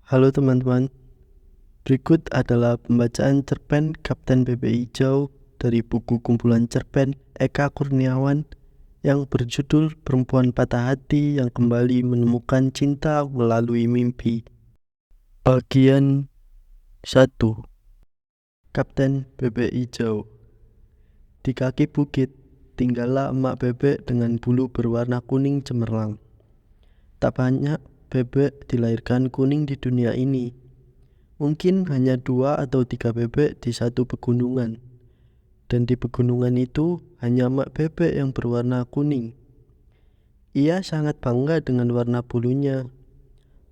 Halo teman-teman, berikut adalah pembacaan cerpen Kapten Bebek Hijau dari buku kumpulan cerpen Eka Kurniawan yang berjudul Perempuan Patah Hati yang Kembali Menemukan Cinta Melalui Mimpi. Bagian 1. Kapten Bebek Hijau. Di kaki bukit, tinggallah emak bebek dengan bulu berwarna kuning cemerlang. Tak banyak bebek dilahirkan kuning di dunia ini. Mungkin hanya 2 atau 3 bebek di satu pegunungan. Dan di pegunungan itu hanya emak bebek yang berwarna kuning. Ia sangat bangga dengan warna bulunya.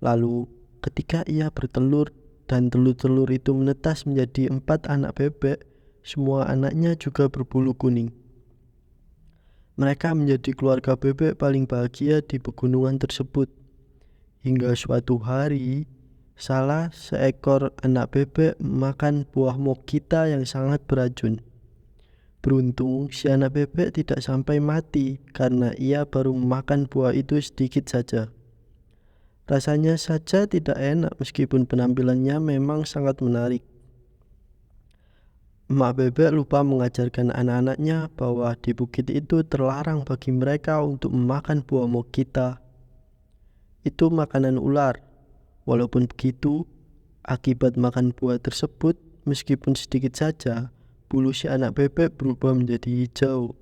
Lalu ketika ia bertelur dan telur-telur itu menetas menjadi 4 anak bebek, semua anaknya juga berbulu kuning. Mereka menjadi keluarga bebek paling bahagia di pegunungan tersebut. Hingga suatu hari, salah seekor anak bebek makan buah mokita yang sangat beracun. Beruntung si anak bebek tidak sampai mati karena ia baru memakan buah itu sedikit saja. Rasanya saja tidak enak meskipun penampilannya memang sangat menarik. Emak bebek lupa mengajarkan anak-anaknya bahwa di bukit itu terlarang bagi mereka untuk memakan buah mokita. Itu makanan ular. Walaupun begitu, akibat makan buah tersebut, meskipun sedikit saja, bulu si anak bebek berubah menjadi hijau.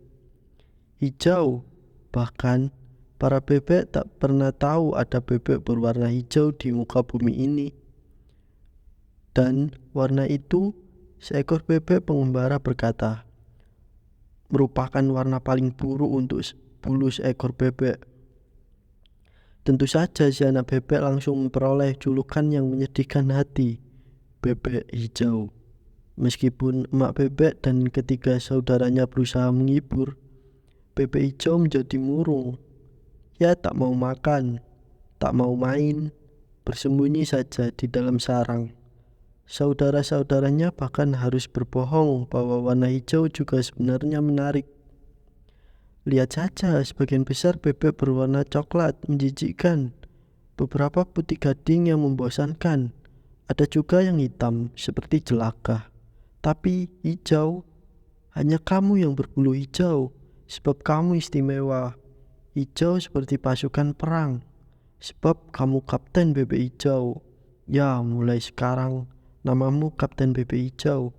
Hijau, bahkan para bebek tak pernah tahu ada bebek berwarna hijau di muka bumi ini. Dan warna itu, seekor bebek pengembara berkata, merupakan warna paling buruk untuk bulu seekor bebek. Tentu saja si anak bebek langsung memperoleh julukan yang menyedihkan hati, bebek hijau. Meskipun emak bebek dan ketiga saudaranya berusaha menghibur, bebek hijau menjadi murung. Ia tak mau makan, tak mau main, bersembunyi saja di dalam sarang. Saudara-saudaranya bahkan harus berbohong bahwa warna hijau juga sebenarnya menarik. Lihat saja, sebagian besar bebek berwarna coklat menjijikkan. Beberapa putih gading yang membosankan. Ada juga yang hitam seperti jelaka. Tapi hijau, hanya kamu yang berbulu hijau, sebab kamu istimewa. Hijau seperti pasukan perang, sebab kamu Kapten Bebek Hijau. Ya, mulai sekarang namamu Kapten Bebek Hijau.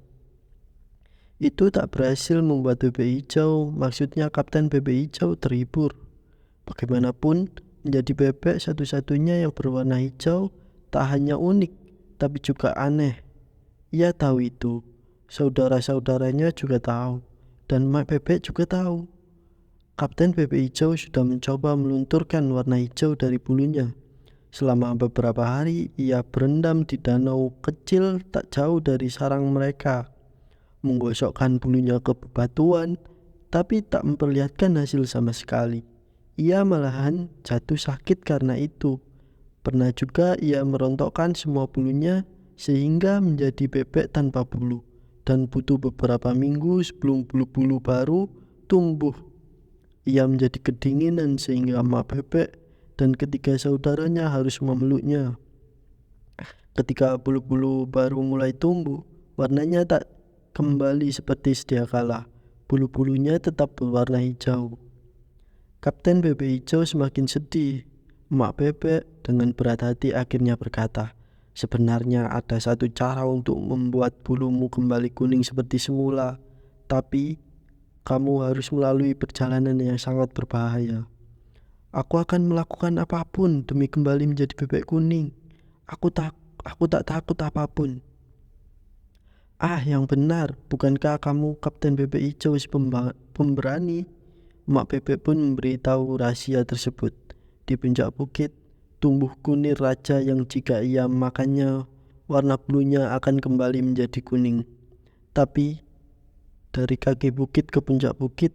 Itu tak berhasil membuat bebek hijau, maksudnya Kapten Bebek Hijau terhibur. Bagaimanapun, menjadi bebek satu-satunya yang berwarna hijau tak hanya unik, tapi juga aneh. Ia tahu itu, saudara-saudaranya juga tahu, dan mak bebek juga tahu. Kapten Bebek Hijau sudah mencoba melunturkan warna hijau dari bulunya. Selama beberapa hari, ia berendam di danau kecil tak jauh dari sarang mereka, menggosokkan bulunya ke bebatuan, tapi tak memperlihatkan hasil sama sekali. Ia malahan jatuh sakit karena itu. Pernah juga ia merontokkan semua bulunya sehingga menjadi bebek tanpa bulu, dan butuh beberapa minggu sebelum bulu-bulu baru tumbuh. Ia menjadi kedinginan sehingga emak bebek dan ketiga saudaranya harus memeluknya. Ketika bulu-bulu baru mulai tumbuh, warnanya tak kembali seperti sedia kala. Bulu-bulunya tetap berwarna hijau. Kapten Bebek Hijau semakin sedih. Emak bebek dengan berat hati akhirnya berkata, sebenarnya ada satu cara untuk membuat bulumu kembali kuning seperti semula. Tapi kamu harus melalui perjalanan yang sangat berbahaya. Aku akan melakukan apapun demi kembali menjadi bebek kuning. Aku tak takut apapun. Ah, yang benar, bukankah kamu Kapten Bebek Hijau si pemberani? Mak bebek pun memberitahu rahasia tersebut. Di puncak bukit, tumbuh kunir raja yang jika ia makannya, warna bulunya akan kembali menjadi kuning. Tapi, dari kaki bukit ke puncak bukit,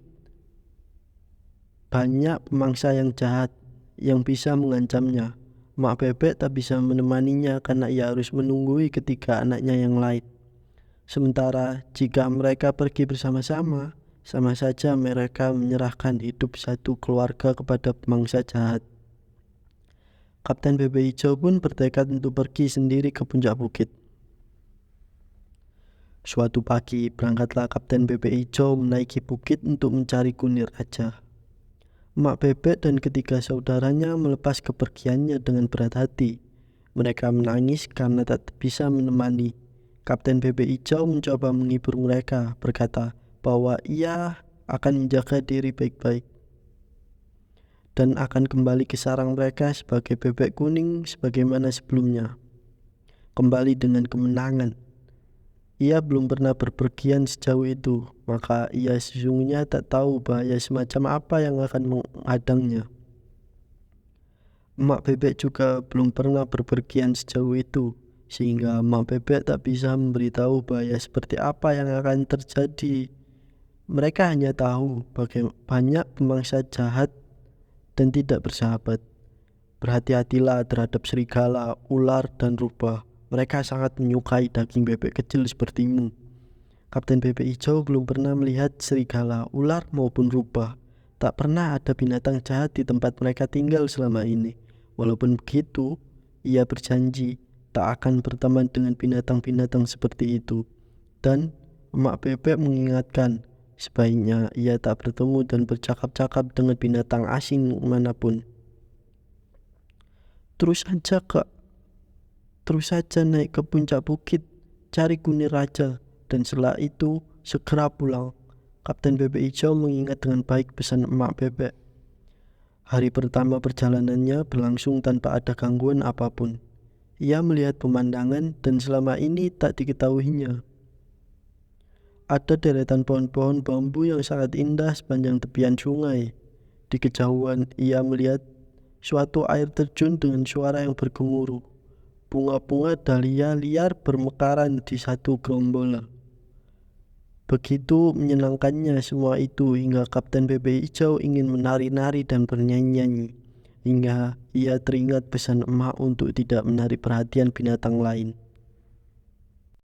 banyak pemangsa yang jahat yang bisa mengancamnya. Mak bebek tak bisa menemaninya karena ia harus menunggui ketiga anaknya yang lain. Sementara jika mereka pergi bersama-sama, sama saja mereka menyerahkan hidup satu keluarga kepada pemangsa jahat. Kapten Bebek Hijau pun bertekad untuk pergi sendiri ke puncak bukit. Suatu pagi, berangkatlah Kapten Bebek Hijau menaiki bukit untuk mencari kunir raja. Emak Bebek dan ketiga saudaranya melepas kepergiannya dengan berat hati. Mereka menangis karena tak bisa menemani. Kapten Bebek Hijau mencoba menghibur mereka, berkata bahwa ia akan menjaga diri baik-baik dan akan kembali ke sarang mereka sebagai bebek kuning sebagaimana sebelumnya. Kembali dengan kemenangan. Ia belum pernah berpergian sejauh itu, maka ia sesungguhnya tak tahu bahaya semacam apa yang akan menghadangnya. Emak Bebek juga belum pernah berpergian sejauh itu, sehingga Emak Bebek tak bisa memberitahu bahaya seperti apa yang akan terjadi. Mereka hanya tahu bagaimana banyak pemangsa jahat dan tidak bersahabat. Berhati-hatilah terhadap serigala, ular, dan rubah. Mereka sangat menyukai daging bebek kecil sepertimu. Kapten Bebek Hijau belum pernah melihat serigala, ular, maupun rubah. Tak pernah ada binatang jahat di tempat mereka tinggal selama ini. Walaupun begitu, ia berjanji tak akan berteman dengan binatang-binatang seperti itu. Dan Emak Bebek mengingatkan, sebaiknya ia tak bertemu dan bercakap-cakap dengan binatang asing manapun. Terus saja naik ke puncak bukit, cari kunir raja, dan setelah itu segera pulang. Kapten Bebek Hijau mengingat dengan baik pesan Emak Bebek. Hari pertama perjalanannya berlangsung tanpa ada gangguan apapun. Ia melihat pemandangan dan selama ini tak diketahuinya. Ada deretan pohon-pohon bambu yang sangat indah sepanjang tepian sungai. Di kejauhan ia melihat suatu air terjun dengan suara yang bergemuruh. Bunga-bunga dahlia liar bermekaran di satu gerombolan. Begitu menyenangkannya semua itu hingga Kapten Bebek Hijau ingin menari-nari dan bernyanyi-nyanyi. Hingga ia teringat pesan emak untuk tidak menarik perhatian binatang lain.